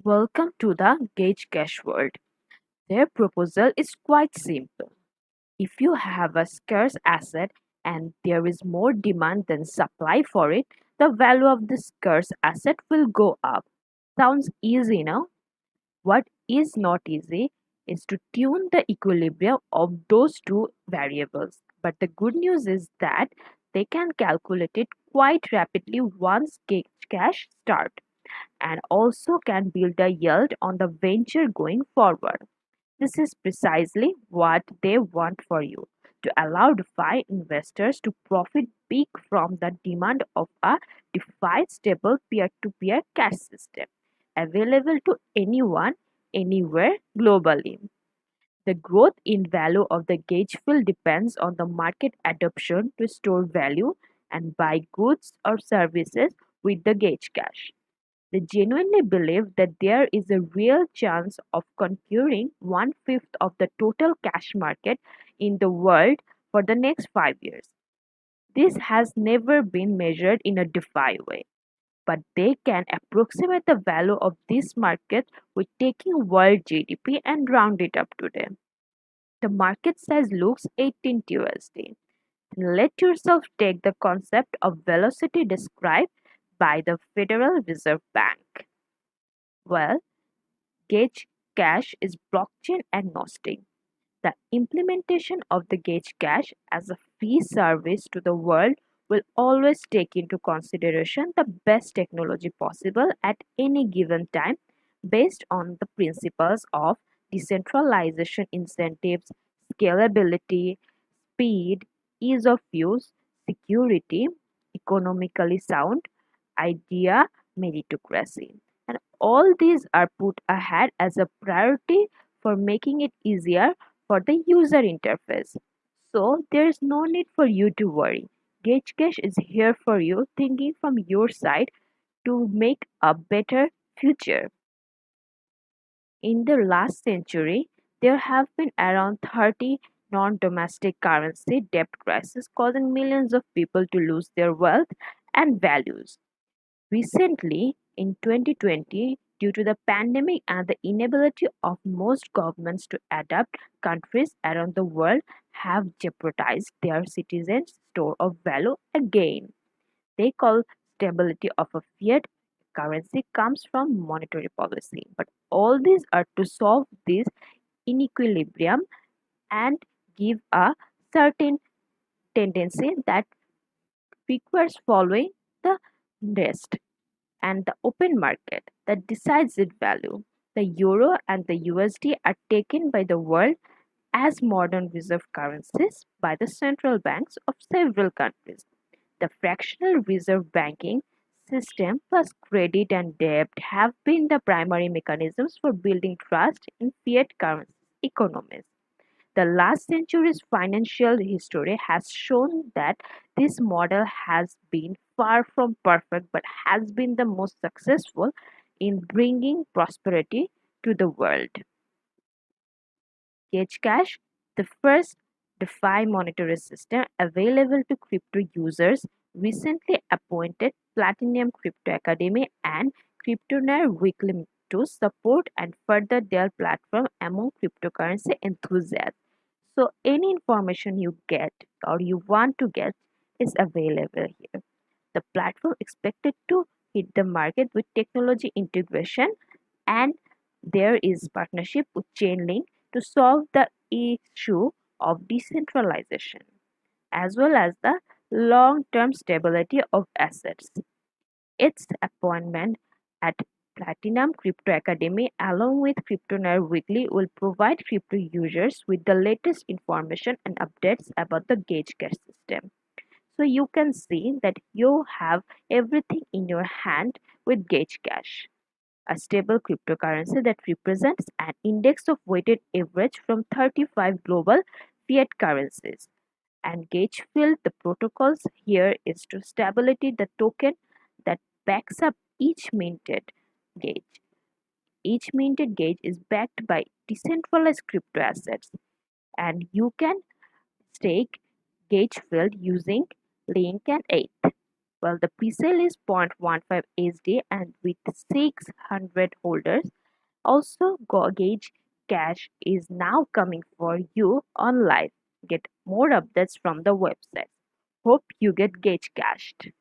Welcome to the GaugeCashed world. Their proposal is quite simple. If you have a scarce asset and there is more demand than supply for it, the value of the scarce asset will go up. Sounds easy, no? What is not easy is to tune the equilibrium of those two variables. But the good news is that they can calculate it quite rapidly once GaugeCash starts and also can build a yield on the venture going forward. This is precisely what they want for you to allow DeFi investors to profit big from the demand of a DeFi stable peer to peer cash system available to anyone, anywhere globally. The growth in value of the gauge field depends on the market adoption to store value and buy goods or services with the gauge cash. They genuinely believe that there is a real chance of conquering one-fifth of the total cash market in the world for the next 5 years. This has never been measured in a DeFi way, but they can approximate the value of this market with taking world GDP and round it up to them. The market size looks 18 USD. Let yourself take the concept of velocity described by the Federal Reserve Bank. Well, Gauge Cash is blockchain agnostic. The implementation of the Gauge Cash as a free service to the world will always take into consideration the best technology possible at any given time based on the principles of decentralization incentives, scalability, speed, ease of use, security, economically sound, idea, meritocracy. And all these are put ahead as a priority for making it easier for the user interface. So there is no need for you to worry. GaugeCash is here for you, thinking from your side to make a better future. In the last century, there have been around 30 non-domestic currency debt crises causing millions of people to lose their wealth and values. Recently, in 2020, due to the pandemic and the inability of most governments to adapt, countries around the world have jeopardized their citizens' store of value again. They call stability of a fiat currency comes from monetary policy. But all these are to solve this inequilibrium and give a certain tendency that requires following the rest and the open market that decides its value. The euro and the USD are taken by the world as modern reserve currencies by the central banks of several countries. The fractional reserve banking system plus credit and debt have been the primary mechanisms for building trust in fiat currency economies. The last century's financial history has shown that this model has been far from perfect but has been the most successful in bringing prosperity to the world. GaugeCash, the first DeFi monetary system available to crypto users, recently appointed Platinum Crypto Academy and CryptoNerd Weekly to support and further their platform among cryptocurrency enthusiasts. So any information you get or you want to get is available here. The platform expected to hit the market with technology integration, and there is partnership with Chainlink to solve the issue of decentralization as well as the long-term stability of assets. Its appointment at Platinum Crypto Academy along with CryptoNerd Weekly will provide crypto users with the latest information and updates about the GaugeCash system. So you can see that you have everything in your hand with GaugeCash, a stable cryptocurrency that represents an index of weighted average from 35 global fiat currencies. And Gaugefield, the protocols here is to stability the token that backs up each minted gauge. Each minted gauge is backed by decentralized crypto assets, and you can stake Gaugefield using Link and ETH. Well, the presale is 0.15 SD and with 600 holders, Also, Gauge Cache is now coming for you on live. Get more updates from the website. Hope you get Gauge Cached.